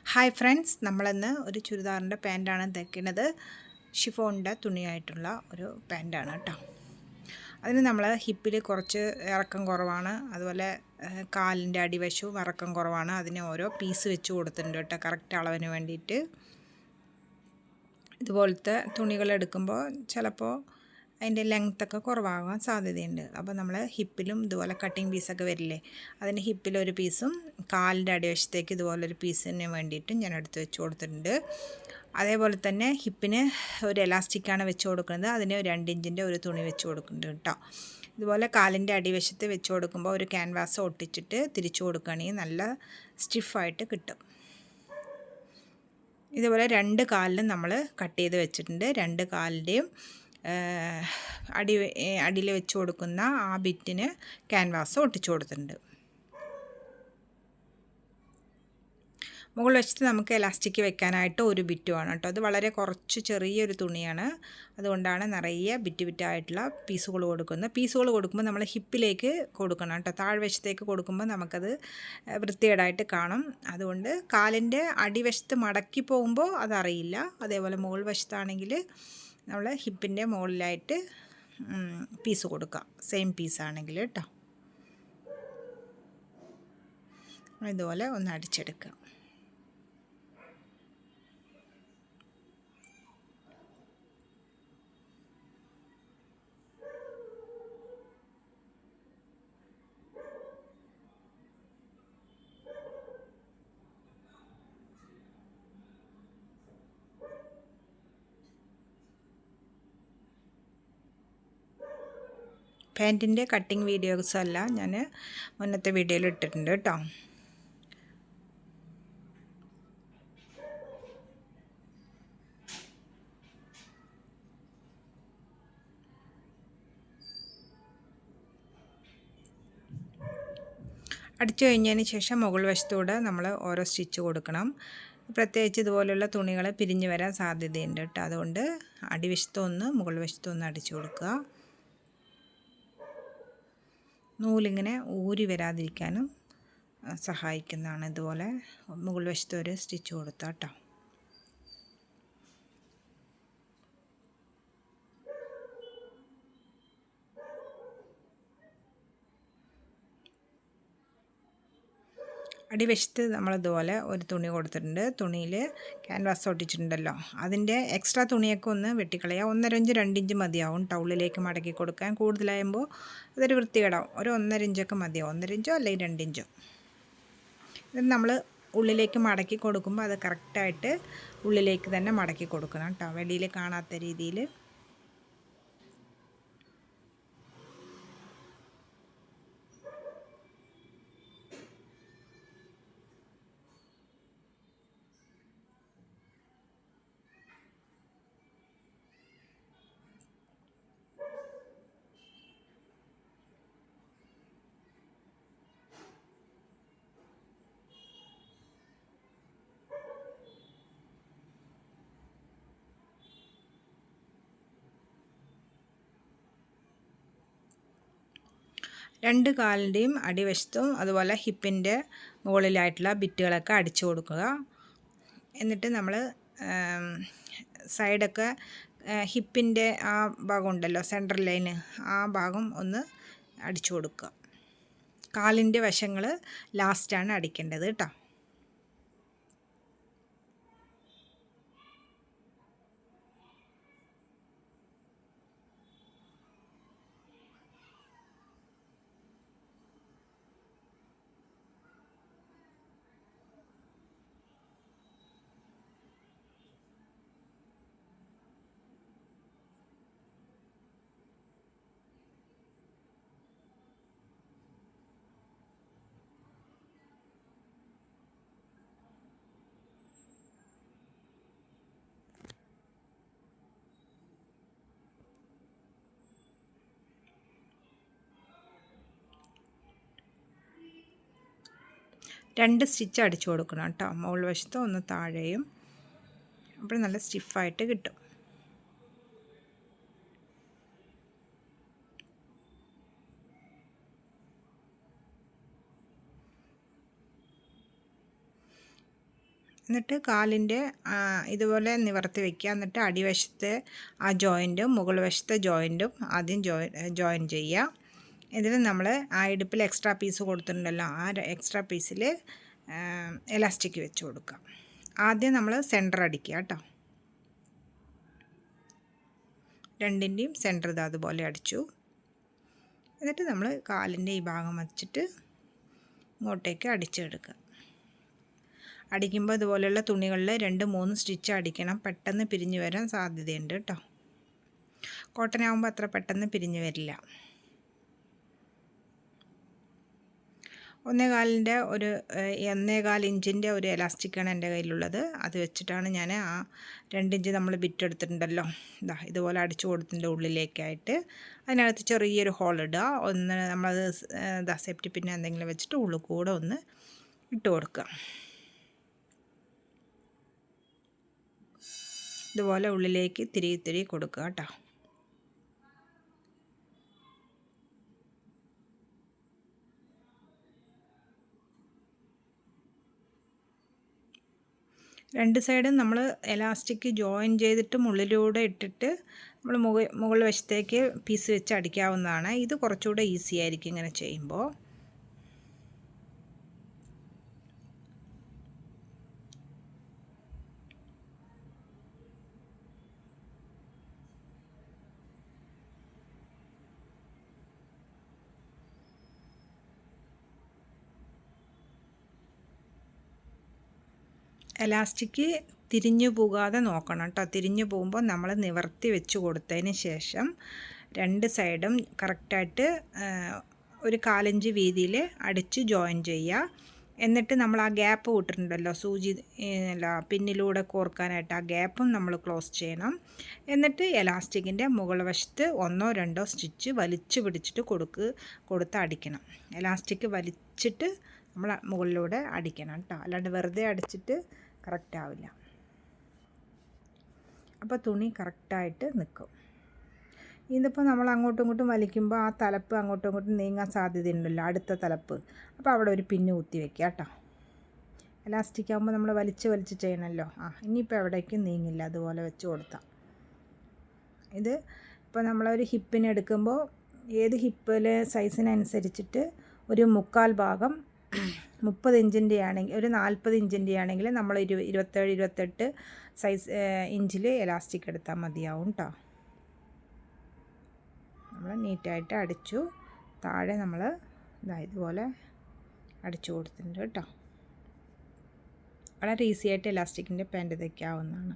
Hi friends, നമ്മളിന്ന് ഒരു ചുരിദാറിൻ്റെ പാൻറ്റാണ് തയ്ക്കുന്നത്. ഷിഫോണിൻ്റെ തുണിയായിട്ടുള്ള ഒരു പാൻറ്റാണ് കേട്ടോ. അതിന് നമ്മൾ ഹിപ്പിൽ കുറച്ച് ഇറക്കം കുറവാണ്, അതുപോലെ കാലിൻ്റെ അടിവശവും ഇറക്കം കുറവാണ്. അതിന് ഓരോ പീസ് വെച്ച് കൊടുത്തിട്ടുണ്ട് കേട്ടോ, കറക്റ്റ് അളവിന് വേണ്ടിയിട്ട്. ഇതുപോലത്തെ തുണികൾ എടുക്കുമ്പോൾ ചിലപ്പോൾ അതിൻ്റെ ലെങ്ത്തൊക്കെ കുറവാകാൻ സാധ്യതയുണ്ട്. അപ്പോൾ നമ്മൾ ഹിപ്പിലും ഇതുപോലെ കട്ടിങ് പീസൊക്കെ വരില്ലേ, അതിന് ഹിപ്പിലൊരു പീസും കാലിൻ്റെ അടിവശത്തേക്ക് ഇതുപോലൊരു പീസിന് വേണ്ടിയിട്ടും ഞാൻ എടുത്ത് വെച്ച് കൊടുത്തിട്ടുണ്ട്. അതേപോലെ തന്നെ ഹിപ്പിന് ഒരു എലാസ്റ്റിക്കാണ് വെച്ച് കൊടുക്കുന്നത്. അതിന് 2 ഇഞ്ചിൻ്റെ ഒരു തുണി വെച്ച് കൊടുക്കുന്നുണ്ട് കേട്ടോ. ഇതുപോലെ കാലിൻ്റെ അടിവശത്ത് വെച്ച് കൊടുക്കുമ്പോൾ ഒരു ക്യാൻവാസ് ഒട്ടിച്ചിട്ട് തിരിച്ചു കൊടുക്കുകയാണെങ്കിൽ നല്ല സ്റ്റിഫായിട്ട് കിട്ടും. ഇതുപോലെ 2 കാലിലും നമ്മൾ കട്ട് ചെയ്ത് വെച്ചിട്ടുണ്ട്. 2 കാലിൻ്റെയും അടിയിൽ വെച്ച് കൊടുക്കുന്ന ആ ബിറ്റിന് ക്യാൻവാസ് ഒട്ടിച്ചു കൊടുത്തിട്ടുണ്ട്. മുകൾ വശത്ത് നമുക്ക് എലാസ്റ്റിക് വെക്കാനായിട്ട് ഒരു ബിറ്റ് വേണം കേട്ടോ. അത് വളരെ കുറച്ച് ചെറിയൊരു തുണിയാണ്, അതുകൊണ്ടാണ് നിറയെ ബിറ്റായിട്ടുള്ള പീസുകൾ കൊടുക്കുന്നത്. പീസുകൾ കൊടുക്കുമ്പോൾ നമ്മൾ ഹിപ്പിലേക്ക് കൊടുക്കണം കേട്ടോ. താഴ്വശത്തേക്ക് കൊടുക്കുമ്പോൾ നമുക്കത് വൃത്തികേടായിട്ട് കാണും. അതുകൊണ്ട് കാലിൻ്റെ അടിവശത്ത് മടക്കി പോകുമ്പോൾ അതറിയില്ല. അതേപോലെ മുകൾ വശത്താണെങ്കിൽ നമ്മൾ ഹിപ്പിൻ്റെ മുകളിലായിട്ട് പീസ് കൊടുക്കുക, സെയിം പീസാണെങ്കിൽ കേട്ടോ. ഇതുപോലെ ഒന്ന് അടിച്ചെടുക്കുക. പാൻറ്റിൻ്റെ കട്ടിങ് വീഡിയോസ് എല്ലാം ഞാൻ മുന്നത്തെ വീഡിയോയിൽ ഇട്ടിട്ടുണ്ട് കേട്ടോ. അടിച്ചു കഴിഞ്ഞതിന് ശേഷം മുകൾ വശത്തൂടെ നമ്മൾ ഓരോ സ്റ്റിച്ച് കൊടുക്കണം. പ്രത്യേകിച്ച് ഇതുപോലുള്ള തുണികൾ പിരിഞ്ഞു വരാൻ സാധ്യതയുണ്ട് കേട്ടോ. അതുകൊണ്ട് അടിവശത്തൊന്ന് മുകൾ വശത്തൊന്ന് അടിച്ചു കൊടുക്കുക. നൂലിങ്ങനെ ഊരി വരാതിരിക്കാനും സഹായിക്കുന്നതാണ്. ഇതുപോലെ മുകൾ വശത്ത് ഒരു സ്റ്റിച്ച് കൊടുത്താൽ കേട്ടോ. അടിവശത്ത് നമ്മളിതുപോലെ ഒരു തുണി കൊടുത്തിട്ടുണ്ട്. തുണിയിൽ ക്യാൻവാസ് ഒട്ടിച്ചിട്ടുണ്ടല്ലോ, അതിൻ്റെ എക്സ്ട്രാ തുണിയൊക്കെ ഒന്ന് വെട്ടിക്കളയുക. 1.5 ഇഞ്ച് 2 ഇഞ്ച് മതിയാവും ടൗളിലേക്ക് മടക്കി കൊടുക്കാൻ. കൂടുതലാകുമ്പോൾ അതൊരു വൃത്തികേടാവും. ഒരു 1.5 ഇഞ്ചൊക്കെ മതിയാവും. 1.5 ഇഞ്ചോ അല്ലെങ്കിൽ 2 ഇഞ്ചോ. ഇത് നമ്മൾ ഉള്ളിലേക്ക് മടക്കി കൊടുക്കുമ്പോൾ അത് കറക്റ്റായിട്ട് ഉള്ളിലേക്ക് തന്നെ മടക്കി കൊടുക്കണം കേട്ടോ, വെളിയിൽ കാണാത്ത രീതിയിൽ. രണ്ട് കാലിൻ്റെയും അടിവശത്തും അതുപോലെ ഹിപ്പിൻ്റെ മുകളിലായിട്ടുള്ള ബിറ്റുകളൊക്കെ അടിച്ചു കൊടുക്കുക. എന്നിട്ട് നമ്മൾ സൈഡൊക്കെ ഹിപ്പിൻ്റെ ആ ഭാഗം ഉണ്ടല്ലോ, സെൻറ്റർ ലൈന്, ആ ഭാഗം ഒന്ന് അടിച്ചു കൊടുക്കുക. കാലിൻ്റെ വശങ്ങൾ ലാസ്റ്റാണ് അടിക്കേണ്ടത് കേട്ടോ. രണ്ട് സ്റ്റിച്ച് അടിച്ചു കൊടുക്കണം കേട്ടോ, മുകൾ വശത്ത് ഒന്ന് താഴെയും. അപ്പോൾ നല്ല സ്റ്റിഫായിട്ട് കിട്ടും. എന്നിട്ട് കാലിൻ്റെ ഇതുപോലെ നിവർത്തി വയ്ക്കുക. എന്നിട്ട് അടിവശത്തെ ആ ജോയിൻറ്റും മുകൾ വശത്തെ ജോയിൻറ്റും ആദ്യം ജോയിൻ ചെയ്യുക. ഇതിൽ നമ്മൾ ആ ഇടുപ്പിൽ എക്സ്ട്രാ പീസ് കൊടുത്തിട്ടുണ്ടല്ലോ, ആ എക്സ്ട്രാ പീസിൽ എലാസ്റ്റിക് വെച്ച് കൊടുക്കുക. ആദ്യം നമ്മൾ സെൻറ്റർ അടിക്കുക കേട്ടോ. രണ്ടിൻ്റെയും സെൻറ്റർ ഇത് അതുപോലെ അടിച്ചു. എന്നിട്ട് നമ്മൾ കാലിൻ്റെ ഈ ഭാഗം വച്ചിട്ട് ഇങ്ങോട്ടേക്ക് അടിച്ചെടുക്കുക. അടിക്കുമ്പോൾ ഇതുപോലെയുള്ള തുണികളിൽ 2-3 സ്റ്റിച്ച് അടിക്കണം. പെട്ടെന്ന് പിരിഞ്ഞു വരാൻ സാധ്യതയുണ്ട് കേട്ടോ. കോട്ടൺ ആകുമ്പോൾ അത്ര പെട്ടെന്ന് പിരിഞ്ഞു വരില്ല. 1.25 ഇഞ്ചിൻ്റെ ഒരു എലാസ്റ്റിക്കാണ് എൻ്റെ കയ്യിലുള്ളത്. അത് വെച്ചിട്ടാണ് ഞാൻ ആ 2 ഇഞ്ച് നമ്മൾ ബിറ്റ് എടുത്തിട്ടുണ്ടല്ലോ, ഇതുപോലെ അടിച്ചു കൊടുത്തിൻ്റെ ഉള്ളിലേക്കായിട്ട് അതിനകത്ത് ചെറിയൊരു ഹോൾ ഇടുക. ഒന്ന് നമ്മളത് സേഫ്റ്റി പിന്നെ എന്തെങ്കിലും വെച്ചിട്ട് ഉള്ളിൽ കൂടെ ഒന്ന് ഇട്ട് കൊടുക്കുക. ഇതുപോലെ ഉള്ളിലേക്ക് തിരികെ കൊടുക്കുക കേട്ടോ. രണ്ട് സൈഡും നമ്മൾ എലാസ്റ്റിക് ജോയിൻ ചെയ്തിട്ട് ഉള്ളിലൂടെ ഇട്ടിട്ട് നമ്മൾ മുകൾ വശത്തേക്ക് പീസ് വെച്ച് അടിക്കാവുന്നതാണ്. ഇത് കുറച്ചുകൂടെ ഈസി ആയിരിക്കും ഇങ്ങനെ ചെയ്യുമ്പോൾ. എലാസ്റ്റിക് തിരിഞ്ഞു പോകാതെ നോക്കണം കേട്ടോ. തിരിഞ്ഞു പോകുമ്പോൾ നമ്മൾ നിവർത്തി വെച്ച് കൊടുത്തതിന് ശേഷം 2 സൈഡും കറക്റ്റായിട്ട് ഒരു 1/4 ഇഞ്ച് വീതിയിൽ അടിച്ച് ജോയിൻ ചെയ്യുക. എന്നിട്ട് നമ്മൾ ആ ഗ്യാപ്പ് വിട്ടിട്ടുണ്ടല്ലോ സൂചി പിന്നിലൂടെ കോർക്കാനായിട്ട്, ആ ഗ്യാപ്പും നമ്മൾ ക്ലോസ് ചെയ്യണം. എന്നിട്ട് എലാസ്റ്റിക്കിൻ്റെ മുകൾ വശത്ത് 1-2 സ്റ്റിച്ച് വലിച്ചു പിടിച്ചിട്ട് കൊടുത്ത് അടിക്കണം. എലാസ്റ്റിക് വലിച്ചിട്ട് നമ്മൾ മുകളിലൂടെ അടിക്കണം കേട്ടോ. അല്ലാണ്ട് വെറുതെ അടിച്ചിട്ട് കറക്റ്റ് ആവില്ല. അപ്പോൾ തുണി കറക്റ്റായിട്ട് നിൽക്കും. ഇതിപ്പോൾ നമ്മൾ അങ്ങോട്ടും ഇങ്ങോട്ടും വലിക്കുമ്പോൾ ആ തലപ്പ് അങ്ങോട്ടും ഇങ്ങോട്ടും നീങ്ങാൻ സാധ്യതയുണ്ടല്ലോ, അടുത്ത തലപ്പ്. അപ്പോൾ അവിടെ ഒരു പിന്ന് കുത്തി വെക്കുക കേട്ടോ. എലാസ്റ്റിക് ആകുമ്പോൾ നമ്മൾ വലിച്ച് ചെയ്യണമല്ലോ. ഇനിയിപ്പോൾ എവിടേക്കും നീങ്ങില്ല, അതുപോലെ വെച്ച് കൊടുത്താൽ. ഇത് ഇപ്പോൾ നമ്മളൊരു ഹിപ്പിന് എടുക്കുമ്പോൾ ഏത് ഹിപ്പിലെ സൈസിനനുസരിച്ചിട്ട് ഒരു 1/4 ഭാഗം 30 ഇഞ്ചിൻ്റെ ആണെങ്കിൽ, ഒരു 40 ഇഞ്ചിൻ്റെ ആണെങ്കിൽ നമ്മൾ 27-28 സൈസ് ഇഞ്ചിൽ എലാസ്റ്റിക് എടുത്താൽ മതിയാവും കേട്ടോ. നമ്മൾ നീറ്റായിട്ട് അടിച്ചു. താഴെ നമ്മൾ ഇതുപോലെ അടിച്ചു കൊടുത്തിട്ടുണ്ട് കേട്ടോ. വളരെ ഈസി ആയിട്ട് എലാസ്റ്റിക്കിൻ്റെ പാൻറ്റ് തയ്ക്കാവുന്നതാണ്.